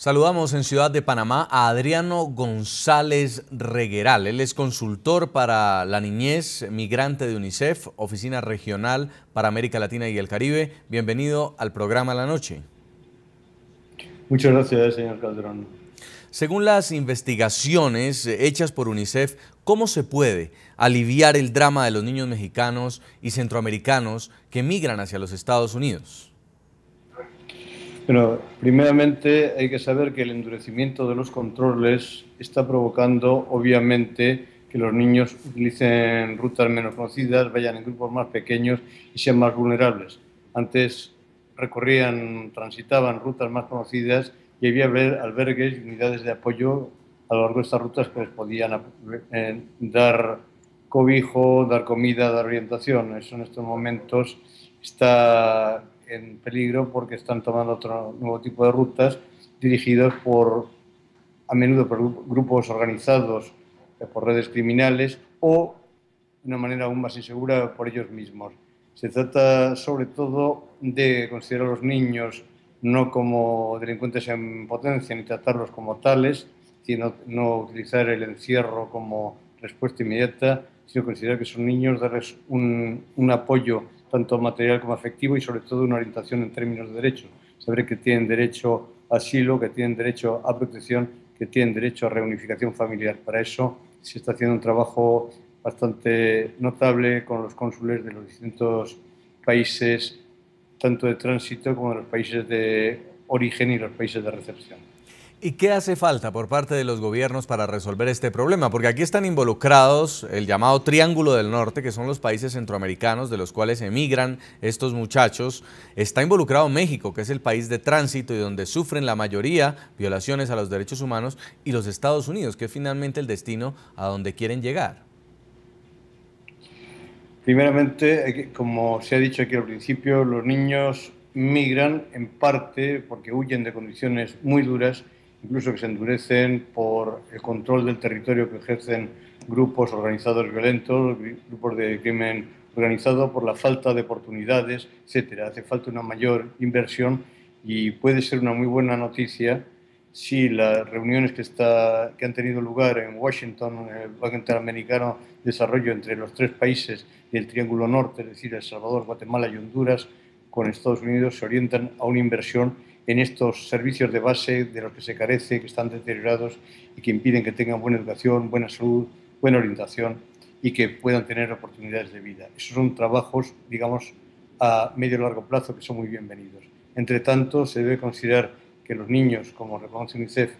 Saludamos en Ciudad de Panamá a Adriano González Regueral. Él es consultor para la niñez migrante de UNICEF, Oficina Regional para América Latina y el Caribe. Bienvenido al programa La Noche. Muchas gracias, señor Calderón. Según las investigaciones hechas por UNICEF, ¿cómo se puede aliviar el drama de los niños mexicanos y centroamericanos que migran hacia los Estados Unidos? Bueno, primeramente hay que saber que el endurecimiento de los controles está provocando, obviamente, que los niños utilicen rutas menos conocidas, vayan en grupos más pequeños y sean más vulnerables. Antes transitaban rutas más conocidas y había albergues y unidades de apoyo a lo largo de estas rutas que les podían dar cobijo, dar comida, dar orientación. Eso en estos momentos está en peligro porque están tomando otro nuevo tipo de rutas dirigidos a menudo por grupos organizados, por redes criminales o, de una manera aún más insegura, por ellos mismos. Se trata sobre todo de considerar a los niños no como delincuentes en potencia ni tratarlos como tales, sino no utilizar el encierro como respuesta inmediata, sino considerar que son niños, darles un apoyo tanto material como afectivo y sobre todo una orientación en términos de derechos. Saber que tienen derecho a asilo, que tienen derecho a protección, que tienen derecho a reunificación familiar. Para eso se está haciendo un trabajo bastante notable con los cónsules de los distintos países, tanto de tránsito como de los países de origen y los países de recepción. ¿Y qué hace falta por parte de los gobiernos para resolver este problema? Porque aquí están involucrados el llamado Triángulo del Norte, que son los países centroamericanos de los cuales emigran estos muchachos. Está involucrado México, que es el país de tránsito y donde sufren la mayoría violaciones a los derechos humanos, y los Estados Unidos, que es finalmente el destino a donde quieren llegar. Primeramente, como se ha dicho aquí al principio, los niños migran en parte porque huyen de condiciones muy duras, incluso que se endurecen por el control del territorio que ejercen grupos organizados violentos, grupos de crimen organizado, por la falta de oportunidades, etcétera. Hace falta una mayor inversión y puede ser una muy buena noticia si las reuniones que han tenido lugar en Washington, en el Banco Interamericano de Desarrollo, entre los tres países del Triángulo Norte, es decir, El Salvador, Guatemala y Honduras, con Estados Unidos, se orientan a una inversión en estos servicios de base de los que se carece, que están deteriorados y que impiden que tengan buena educación, buena salud, buena orientación y que puedan tener oportunidades de vida. Esos son trabajos, digamos, a medio y largo plazo que son muy bienvenidos. Entre tanto, se debe considerar que los niños, como reconoce UNICEF,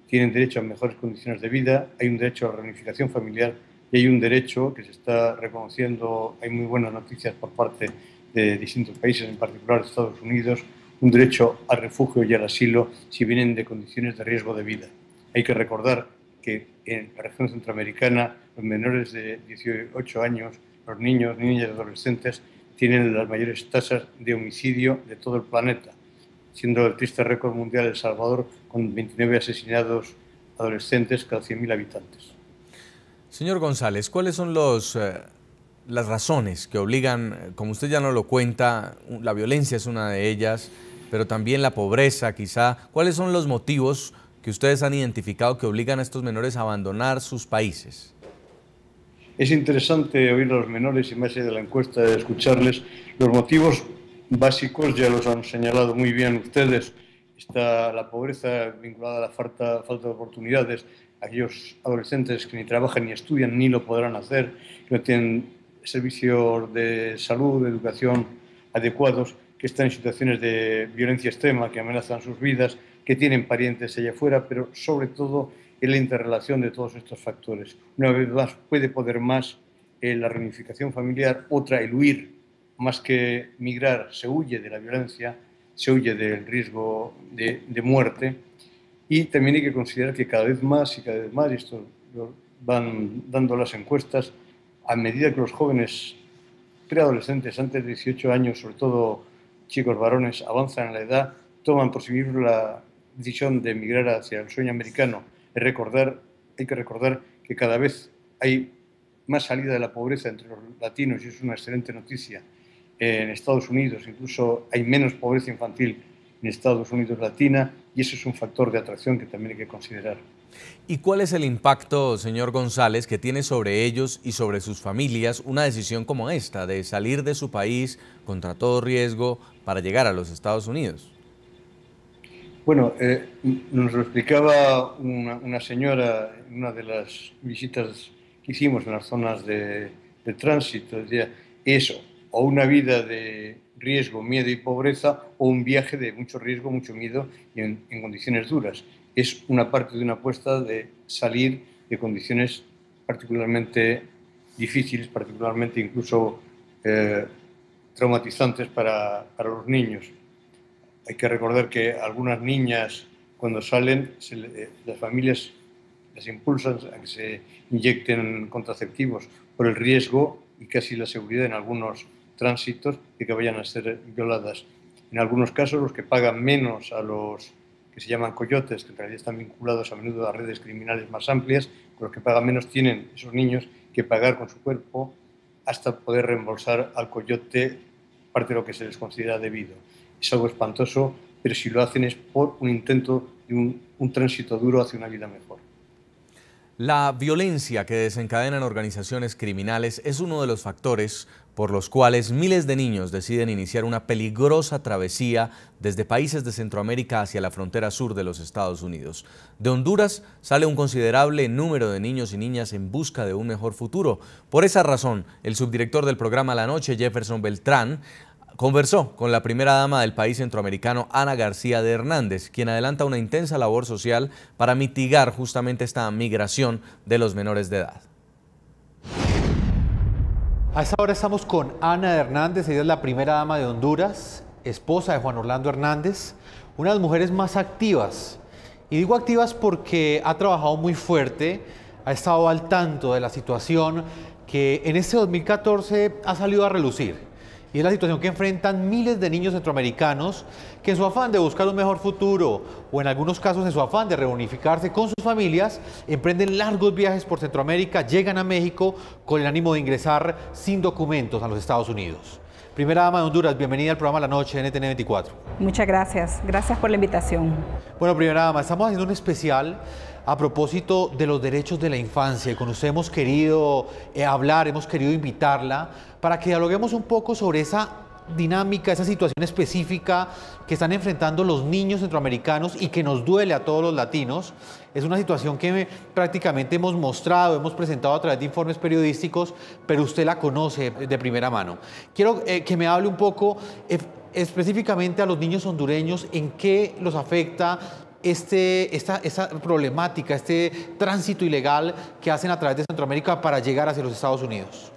tienen derecho a mejores condiciones de vida, hay un derecho a la reunificación familiar y hay un derecho que se está reconociendo, hay muy buenas noticias por parte de distintos países, en particular Estados Unidos, un derecho al refugio y al asilo si vienen de condiciones de riesgo de vida. Hay que recordar que en la región centroamericana los menores de 18 años, los niños, niñas y adolescentes, tienen las mayores tasas de homicidio de todo el planeta, siendo el triste récord mundial El Salvador con 29 asesinados adolescentes cada 100.000 habitantes. Señor González, ¿cuáles son las razones que obligan, como usted ya nos lo cuenta, la violencia es una de ellas, pero también la pobreza quizá? ¿Cuáles son los motivos que ustedes han identificado que obligan a estos menores a abandonar sus países? Es interesante oír a los menores y más allá de la encuesta, de escucharles. Los motivos básicos ya los han señalado muy bien ustedes. Está la pobreza vinculada a la falta de oportunidades. Aquellos adolescentes que ni trabajan ni estudian ni lo podrán hacer, que no tienen servicios de salud, de educación adecuados, que están en situaciones de violencia extrema, que amenazan sus vidas, que tienen parientes allá afuera, pero sobre todo en la interrelación de todos estos factores. Una vez más, puede poder más la reunificación familiar, otra el huir, más que migrar, se huye de la violencia, se huye del riesgo de muerte. Y también hay que considerar que cada vez más, y esto lo van dando las encuestas, a medida que los jóvenes preadolescentes, antes de 18 años, sobre todo chicos varones, avanzan en la edad, toman por sí mismos la decisión de emigrar hacia el sueño americano. Hay que recordar que cada vez hay más salida de la pobreza entre los latinos, y es una excelente noticia. En Estados Unidos incluso hay menos pobreza infantil en Estados Unidos Latina, y eso es un factor de atracción que también hay que considerar. ¿Y cuál es el impacto, señor González, que tiene sobre ellos y sobre sus familias una decisión como esta, de salir de su país contra todo riesgo para llegar a los Estados Unidos? Bueno, nos lo explicaba una señora en una de las visitas que hicimos en las zonas de tránsito. Decía, eso, o una vida de riesgo, miedo y pobreza, o un viaje de mucho riesgo, mucho miedo y en condiciones duras. Es una parte de una apuesta de salir de condiciones particularmente difíciles, particularmente incluso traumatizantes para los niños. Hay que recordar que algunas niñas, cuando salen, las familias las impulsan a que se inyecten contraceptivos por el riesgo y casi la seguridad en algunos tránsitos de que vayan a ser violadas. En algunos casos, los que pagan menos a los que se llaman coyotes, que en realidad están vinculados a menudo a redes criminales más amplias, los que pagan menos tienen, esos niños, que pagar con su cuerpo hasta poder reembolsar al coyote parte de lo que se les considera debido. Es algo espantoso, pero si lo hacen es por un intento de un tránsito duro hacia una vida mejor. La violencia que desencadenan organizaciones criminales es uno de los factores por los cuales miles de niños deciden iniciar una peligrosa travesía desde países de Centroamérica hacia la frontera sur de los Estados Unidos. De Honduras sale un considerable número de niños y niñas en busca de un mejor futuro. Por esa razón, el subdirector del programa La Noche, Jefferson Beltrán, conversó con la primera dama del país centroamericano, Ana García de Hernández, quien adelanta una intensa labor social para mitigar justamente esta migración de los menores de edad. A esta hora estamos con Ana Hernández, ella es la primera dama de Honduras, esposa de Juan Orlando Hernández, una de las mujeres más activas. Y digo activas porque ha trabajado muy fuerte, ha estado al tanto de la situación que en este 2014 ha salido a relucir. Y es la situación que enfrentan miles de niños centroamericanos que en su afán de buscar un mejor futuro o en algunos casos en su afán de reunificarse con sus familias, emprenden largos viajes por Centroamérica, llegan a México con el ánimo de ingresar sin documentos a los Estados Unidos. Primera dama de Honduras, bienvenida al programa La Noche NTN 24. Muchas gracias, gracias por la invitación. Bueno, primera dama, estamos haciendo un especial a propósito de los derechos de la infancia y con usted hemos querido hablar, hemos querido invitarla para que dialoguemos un poco sobre esa dinámica, esa situación específica que están enfrentando los niños centroamericanos y que nos duele a todos los latinos. Es una situación que prácticamente hemos mostrado, hemos presentado a través de informes periodísticos, pero usted la conoce de primera mano. Quiero que me hable un poco específicamente a los niños hondureños, en qué los afecta esta problemática, este tránsito ilegal que hacen a través de Centroamérica para llegar hacia los Estados Unidos.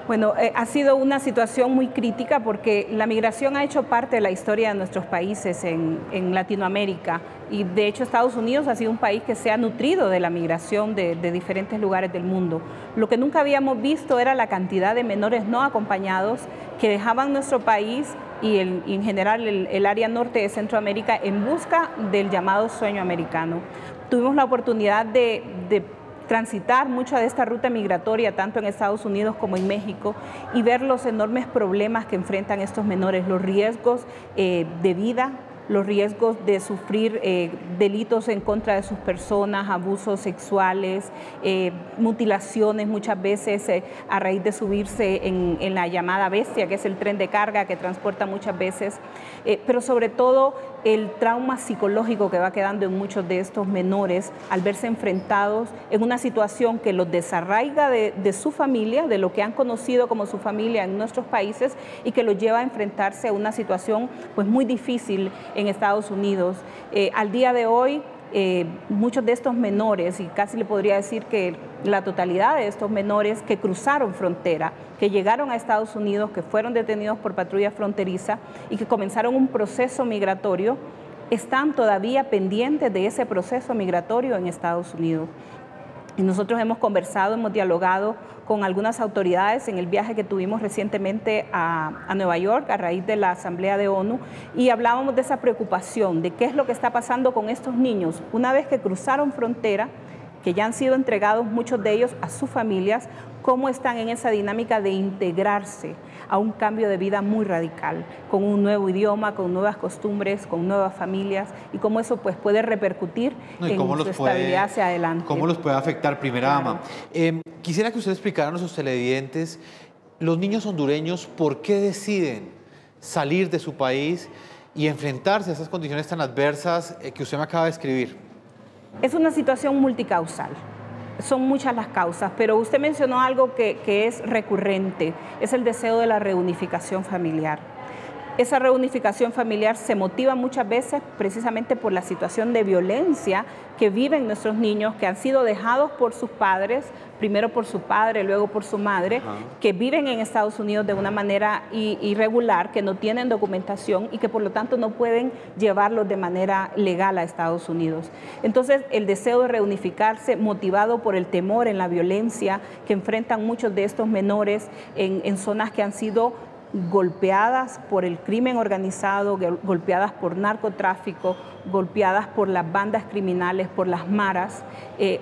Bueno, ha sido una situación muy crítica porque la migración ha hecho parte de la historia de nuestros países en Latinoamérica y de hecho Estados Unidos ha sido un país que se ha nutrido de la migración de diferentes lugares del mundo. Lo que nunca habíamos visto era la cantidad de menores no acompañados que dejaban nuestro país y en general el área norte de Centroamérica en busca del llamado sueño americano. Tuvimos la oportunidad de transitar mucha de esta ruta migratoria, tanto en Estados Unidos como en México, y ver los enormes problemas que enfrentan estos menores, los riesgos de vida, los riesgos de sufrir delitos en contra de sus personas, abusos sexuales, mutilaciones muchas veces a raíz de subirse en la llamada bestia, que es el tren de carga que transporta muchas veces, pero sobre todo el trauma psicológico que va quedando en muchos de estos menores al verse enfrentados en una situación que los desarraiga de su familia, de lo que han conocido como su familia en nuestros países y que los lleva a enfrentarse a una situación pues muy difícil en Estados Unidos. Al día de hoy, muchos de estos menores, y casi le podría decir que la totalidad de estos menores que cruzaron frontera, que llegaron a Estados Unidos, que fueron detenidos por patrulla fronteriza y que comenzaron un proceso migratorio, están todavía pendientes de ese proceso migratorio en Estados Unidos. Y nosotros hemos conversado, hemos dialogado con algunas autoridades en el viaje que tuvimos recientemente a Nueva York a raíz de la Asamblea de ONU y hablábamos de esa preocupación, de qué es lo que está pasando con estos niños una vez que cruzaron frontera, que ya han sido entregados muchos de ellos a sus familias, cómo están en esa dinámica de integrarse a un cambio de vida muy radical, con un nuevo idioma, con nuevas costumbres, con nuevas familias, y cómo eso pues puede repercutir en su estabilidad hacia adelante. ¿Cómo los puede afectar, primera dama? Quisiera que usted explicara a nuestros televidentes, los niños hondureños, ¿por qué deciden salir de su país y enfrentarse a esas condiciones tan adversas que usted me acaba de describir? Es una situación multicausal. Son muchas las causas, pero usted mencionó algo que es recurrente, es el deseo de la reunificación familiar. Esa reunificación familiar se motiva muchas veces precisamente por la situación de violencia que viven nuestros niños, que han sido dejados por sus padres, primero por su padre, luego por su madre, que viven en Estados Unidos de una manera irregular, que no tienen documentación y que por lo tanto no pueden llevarlos de manera legal a Estados Unidos. Entonces, el deseo de reunificarse, motivado por el temor en la violencia que enfrentan muchos de estos menores en zonas que han sido golpeadas por el crimen organizado, golpeadas por narcotráfico, golpeadas por las bandas criminales, por las maras,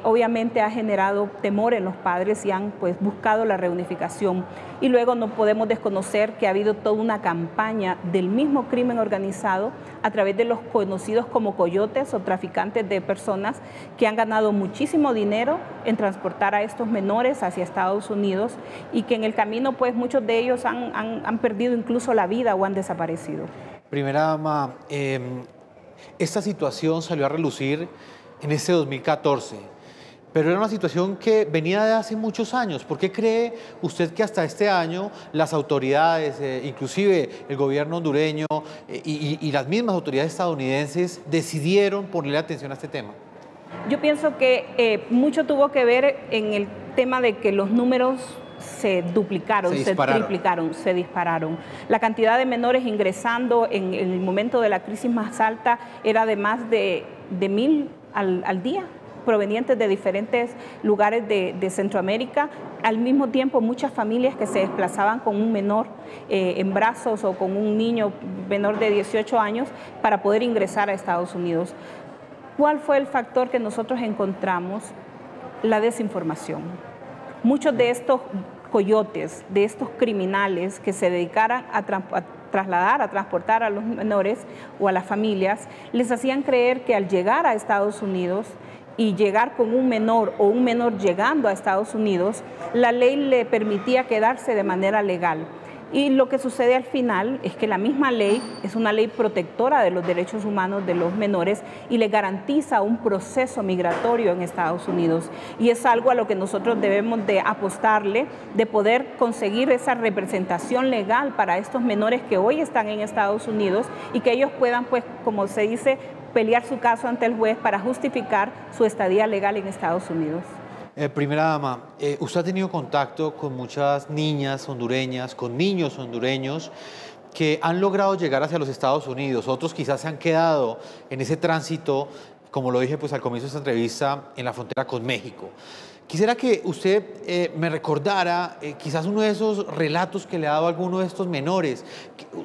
obviamente ha generado temor en los padres y han pues buscado la reunificación. Y luego no podemos desconocer que ha habido toda una campaña del mismo crimen organizado a través de los conocidos como coyotes o traficantes de personas que han ganado muchísimo dinero en transportar a estos menores hacia Estados Unidos y que en el camino pues muchos de ellos han perdido incluso la vida o han desaparecido. Primera dama, esta situación salió a relucir en este 2014, pero era una situación que venía de hace muchos años. ¿Por qué cree usted que hasta este año las autoridades, inclusive el gobierno hondureño y las mismas autoridades estadounidenses decidieron ponerle atención a este tema? Yo pienso que mucho tuvo que ver en el tema de que los números se duplicaron, se triplicaron, se dispararon. La cantidad de menores ingresando en el momento de la crisis más alta era de más de 1,000 al día, provenientes de diferentes lugares de Centroamérica. Al mismo tiempo, muchas familias que se desplazaban con un menor en brazos o con un niño menor de 18 años para poder ingresar a Estados Unidos. ¿Cuál fue el factor que nosotros encontramos? La desinformación. Muchos de estos coyotes, de estos criminales que se dedicaran a trasladar, a transportar a los menores o a las familias, les hacían creer que al llegar a Estados Unidos y llegar con un menor o un menor llegando a Estados Unidos, la ley le permitía quedarse de manera legal. Y lo que sucede al final es que la misma ley es una ley protectora de los derechos humanos de los menores y le garantiza un proceso migratorio en Estados Unidos. Y es algo a lo que nosotros debemos de apostarle, de poder conseguir esa representación legal para estos menores que hoy están en Estados Unidos y que ellos puedan, pues, como se dice, pelear su caso ante el juez para justificar su estadía legal en Estados Unidos. Primera dama, usted ha tenido contacto con muchas niñas hondureñas, con niños hondureños que han logrado llegar hacia los Estados Unidos. Otros quizás se han quedado en ese tránsito, como lo dije pues al comienzo de esta entrevista, en la frontera con México. Quisiera que usted me recordara quizás uno de esos relatos que le ha dado a alguno de estos menores.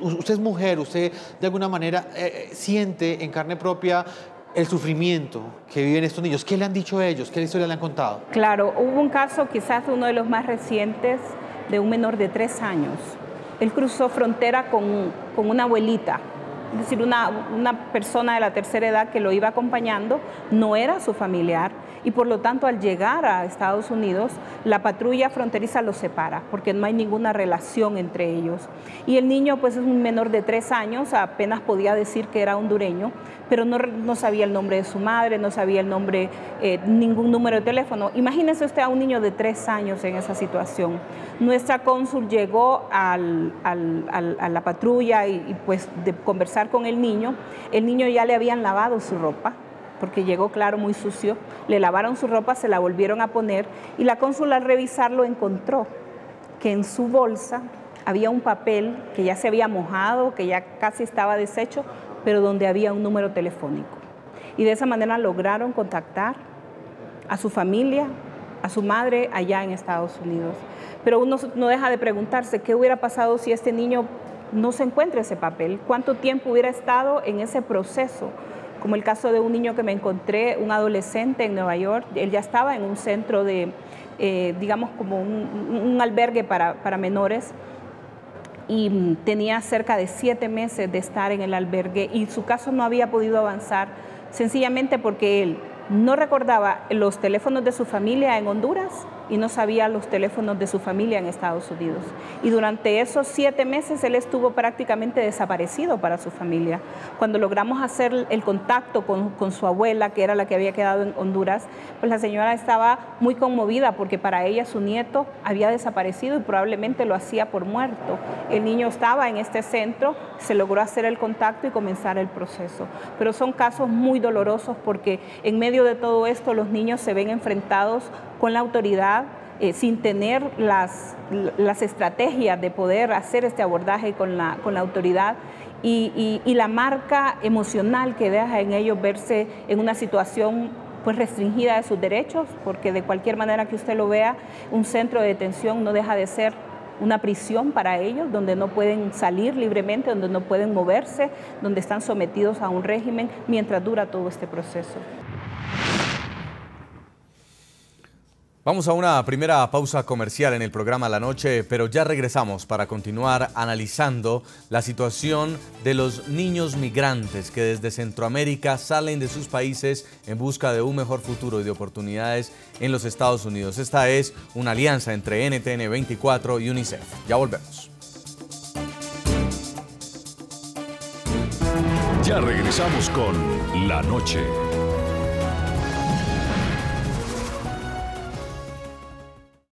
Usted es mujer, usted de alguna manera siente en carne propia el sufrimiento que viven estos niños. ¿Qué le han dicho ellos? ¿Qué historia le han contado? Claro, hubo un caso, quizás uno de los más recientes, de un menor de 3 años. Él cruzó frontera con una abuelita, es decir, una persona de la tercera edad que lo iba acompañando, no era su familiar, y por lo tanto al llegar a Estados Unidos, la patrulla fronteriza los separa, porque no hay ninguna relación entre ellos. Y el niño pues es un menor de 3 años, apenas podía decir que era hondureño, pero no sabía el nombre de su madre, no sabía el nombre, ningún número de teléfono. Imagínese usted a un niño de 3 años en esa situación. Nuestra cónsul llegó a la patrulla y pues de conversar con el niño ya le habían lavado su ropa, porque llegó, claro, muy sucio, le lavaron su ropa, se la volvieron a poner y la cónsul al revisarlo encontró que en su bolsa había un papel que ya se había mojado, que ya casi estaba deshecho, pero donde había un número telefónico. Y de esa manera lograron contactar a su familia, a su madre allá en Estados Unidos. Pero uno no deja de preguntarse qué hubiera pasado si este niño no se encuentra ese papel, cuánto tiempo hubiera estado en ese proceso como el caso de un niño que me encontré, un adolescente en Nueva York. Él ya estaba en un centro de, digamos, como un albergue para menores, y tenía cerca de 7 meses de estar en el albergue, y su caso no había podido avanzar sencillamente porque él no recordaba los teléfonos de su familia en Honduras y no sabía los teléfonos de su familia en Estados Unidos. Y durante esos 7 meses él estuvo prácticamente desaparecido para su familia. Cuando logramos hacer el contacto con su abuela, que era la que había quedado en Honduras, pues la señora estaba muy conmovida porque para ella su nieto había desaparecido y probablemente lo hacía por muerto. El niño estaba en este centro, se logró hacer el contacto y comenzar el proceso. Pero son casos muy dolorosos porque en medio de todo esto los niños se ven enfrentados con la autoridad sin tener las estrategias de poder hacer este abordaje con la autoridad, y la marca emocional que deja en ellos verse en una situación pues restringida de sus derechos, porque de cualquier manera que usted lo vea, un centro de detención no deja de ser una prisión para ellos, donde no pueden salir libremente, donde no pueden moverse, donde están sometidos a un régimen mientras dura todo este proceso. Vamos a una primera pausa comercial en el programa La Noche, pero ya regresamos para continuar analizando la situación de los niños migrantes que desde Centroamérica salen de sus países en busca de un mejor futuro y de oportunidades en los Estados Unidos. Esta es una alianza entre NTN 24 y UNICEF. Ya volvemos. Ya regresamos con La Noche.